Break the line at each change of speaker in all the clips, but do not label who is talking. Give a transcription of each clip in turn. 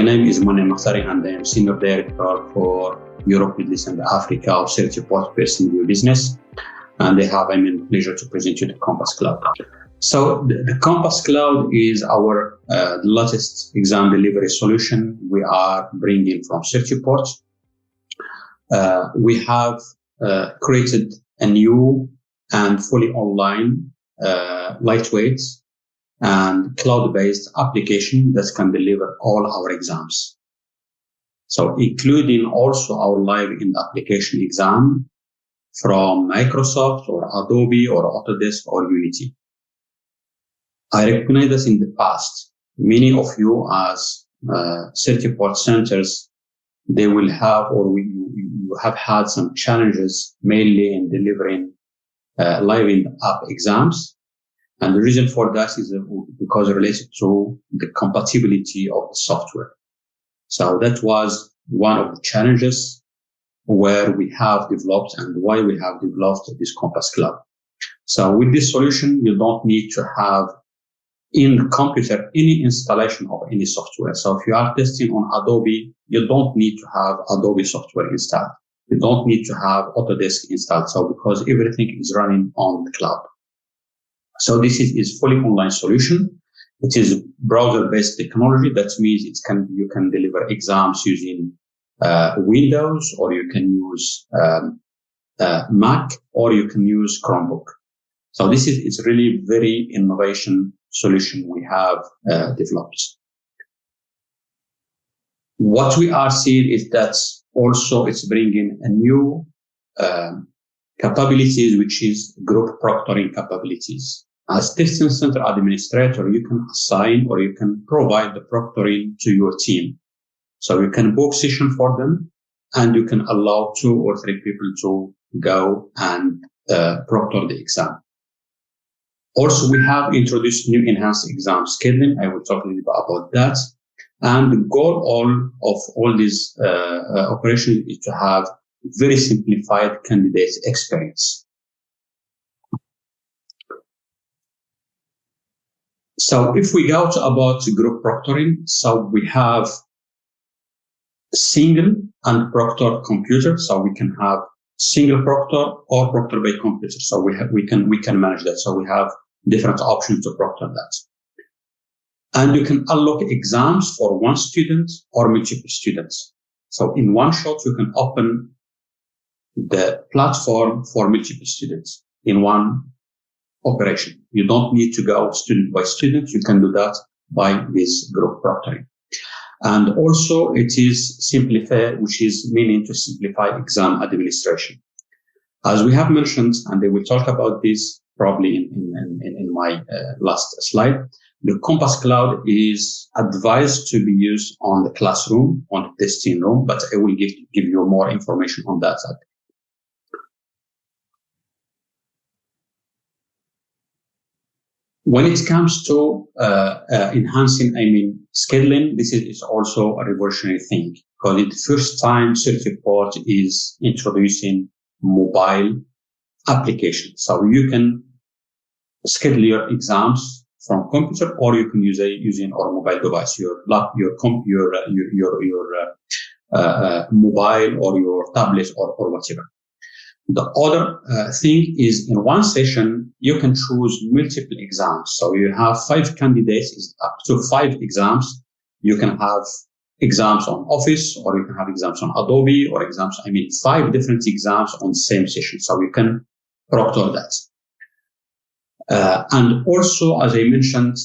name is MOUNAIM NAKHTARI, and I am Senior Director for Europe, Middle East, and Africa of Certiport Personal Business. And I have the pleasure to present you the Compass Cloud. So the Compass Cloud is our latest exam delivery solution we are bringing from Certiport. We have created a new and fully online, lightweight, and cloud-based application that can deliver all our exams. So including also our live in the application exam from Microsoft or Adobe or Autodesk or Unity. I recognize that in the past, many of you as Certiport centers, they will have you have had some challenges mainly in delivering live in app exams. And the reason for that is because related to the compatibility of the software. So that was one of the challenges where we have developed and why we have developed this Compass Cloud. So with this solution, you don't need to have in the computer any installation of any software. So if you are testing on Adobe, you don't need to have Adobe software installed. You don't need to have Autodesk installed. So because everything is running on the cloud. So this is fully online solution. It is browser-based technology. That means you can deliver exams using Windows, or you can use Mac, or you can use Chromebook. So this is really very innovation solution we have developed. What we are seeing is that also it's bringing a new capabilities, which is group proctoring capabilities. As testing center administrator, you can assign or you can provide the proctoring to your team. So you can book session for them, and you can allow 2 or 3 people to go and proctor the exam. Also, we have introduced new enhanced exam scheduling. I will talk a little bit about that. And the goal of all these operations is to have very simplified candidate experience. So if we go to about group proctoring, so we have single and proctor computer. So we can have single proctor or proctor by computer. So we can manage that. So we have different options to proctor that. And you can allocate exams for one student or multiple students. So in one shot, you can open the platform for multiple students in one operation. You don't need to go student by student. You can do that by this group proctoring. And also it is simplified, which is meaning to simplify exam administration. As we have mentioned, and they will talk about this probably in my last slide, the Compass Cloud is advised to be used on the classroom, on the testing room, but I will give you more information on that side. When it comes to enhancing, scheduling, this is also a revolutionary thing, because it's the first time Certiport is introducing mobile application. So you can schedule your exams from computer, or you can use using our mobile device, your mobile or your tablet or whatever. The other thing is, in one session, you can choose multiple exams. So you have 5 candidates, is up to 5 exams. You can have exams on Office, or you can have exams on Adobe, or exams, 5 different exams on the same session. So you can proctor that. And also, as I mentioned,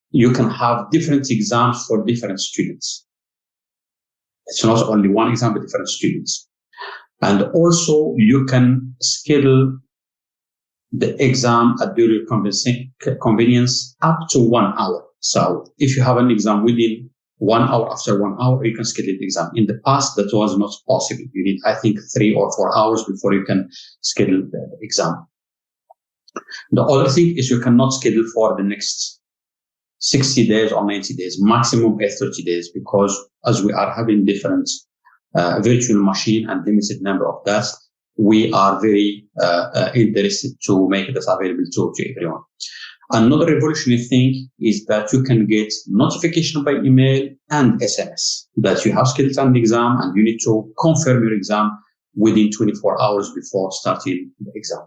you can have different exams for different students. It's not only one exam, but different students. And also, you can schedule the exam at your convenience up to 1 hour. So if you have an exam within 1 hour, after 1 hour, you can schedule the exam. In the past, that was not possible. You need, I think, 3 or 4 hours before you can schedule the exam. The other thing is you cannot schedule for the next 60 days or 90 days, maximum 30 days, because as we are having different virtual machine and limited number of that, we are very interested to make this available to everyone. Another revolutionary thing is that you can get notification by email and SMS that you have scheduled an exam and you need to confirm your exam within 24 hours before starting the exam.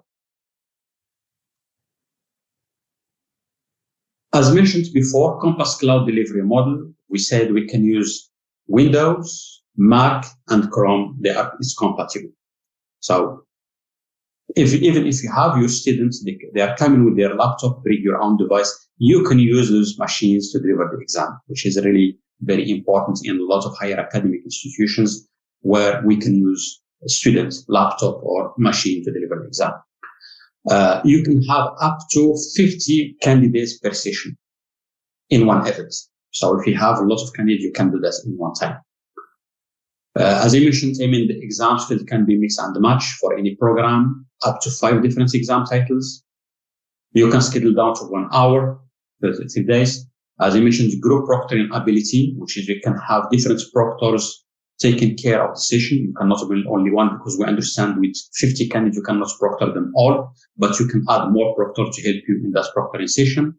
As mentioned before, Compass Cloud delivery model, we said we can use Windows, Mac, and Chrome. It's compatible. So even if you have your students, they are coming with their laptop, bring your own device, you can use those machines to deliver the exam, which is really very important in a lot of higher academic institutions where we can use a student's laptop or machine to deliver the exam. You can have up to 50 candidates per session in one event. So if you have a lot of candidates, you can do that in one time. As I mentioned, the exam field can be mix and match for any program, up to 5 different exam titles. You can schedule down to 1 hour, 30 days. As I mentioned, group proctoring ability, which is you can have different proctors taking care of the session. You cannot build only one because we understand with 50 candidates, you cannot proctor them all, but you can add more proctors to help you in that proctoring session.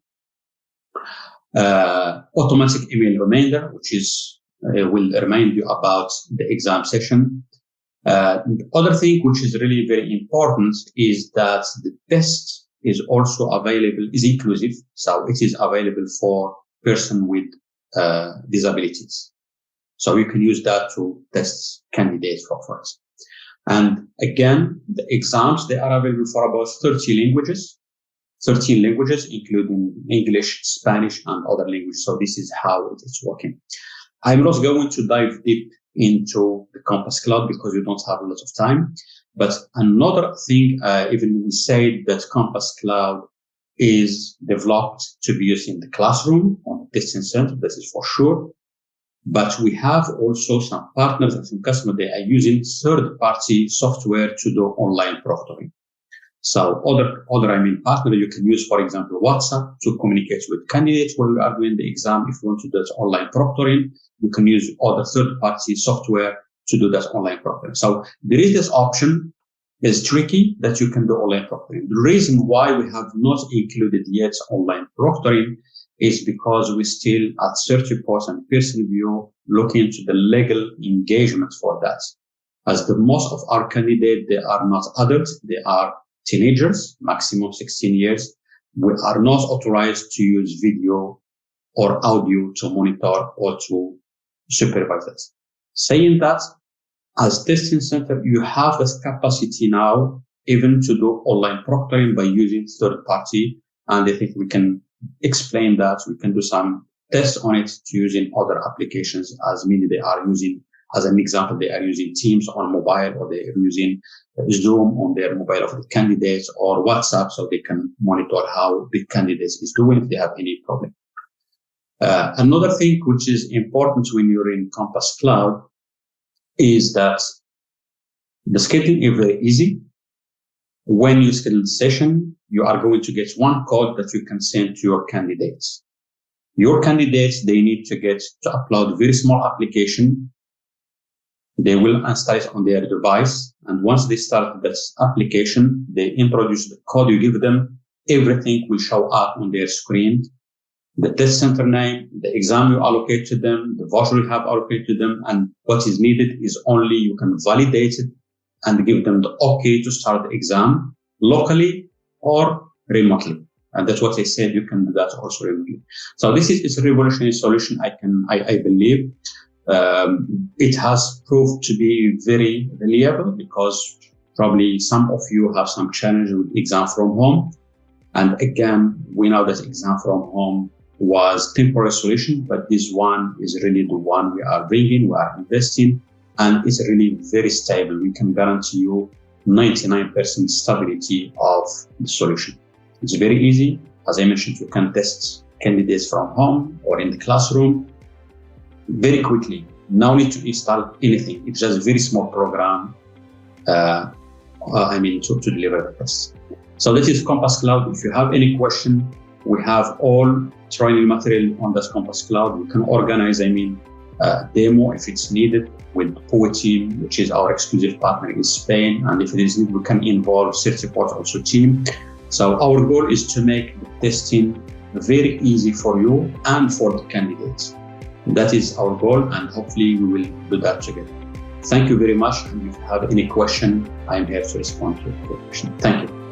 Automatic email reminder, which is will remind you about the exam session. The other thing which is really very important is that the test is also available, is inclusive. So it is available for person with disabilities. So you can use that to test candidates for us. And again, the exams, they are available for about 13 languages, including English, Spanish, and other languages. So this is how it is working. I'm not going to dive deep into the Compass Cloud because we don't have a lot of time. But another thing, even we said that Compass Cloud is developed to be used in the classroom on the testing center. This is for sure. But we have also some partners and some customers, they are using third-party software to do online proctoring. So other partner you can use, for example, WhatsApp to communicate with candidates when we are doing the exam. If you want to do that online proctoring, you can use other third-party software to do that online proctoring. So there is this option. It's tricky that you can do online proctoring. The reason why we have not included yet online proctoring is because we still at Certiport and Pearson View look into the legal engagement for that. As the most of our candidates, they are not adults, they are teenagers, maximum 16 years. We are not authorized to use video or audio to monitor or to supervise it. Saying that, as testing center, you have this capacity now even to do online proctoring by using third party. And I think we can explain that. We can do some tests on it to using other applications, as many they are using. As an example, they are using Teams on mobile, or they are using Zoom on their mobile of the candidates, or WhatsApp, so they can monitor how the candidates is doing if they have any problem. Another thing which is important when you're in Compass Cloud is that the scheduling is very easy. When you schedule the session, you are going to get one code that you can send to your candidates. Your candidates, they need to upload a very small application. They will install it on their device. And once they start this application, they introduce the code you give them. Everything will show up on their screen. The test center name, the exam you allocate to them, the voucher you have allocated to them, and what is needed is only you can validate it and give them the okay to start the exam locally or remotely. And that's what I said, you can do that also remotely. So this is a revolutionary solution, I believe. It has proved to be very reliable because probably some of you have some challenge with exam from home. And again, we know that exam from home was temporary solution, but this one is really the one we are bringing, we are investing, and it's really very stable. We can guarantee you 99% stability of the solution. It's very easy. As I mentioned, you can test candidates from home or in the classroom very quickly. No need to install anything. It's just a very small program, to deliver the tests. So this is Compass Cloud. If you have any question, we have all training material on this Compass Cloud. We can organize, demo if it's needed with POE team, which is our exclusive partner in Spain. And if it is needed, we can involve Certiport also team. So our goal is to make the testing very easy for you and for the candidates. That is our goal, and hopefully we will do that together. Thank you very much. And if you have any question, I am here to respond to your question. Thank you.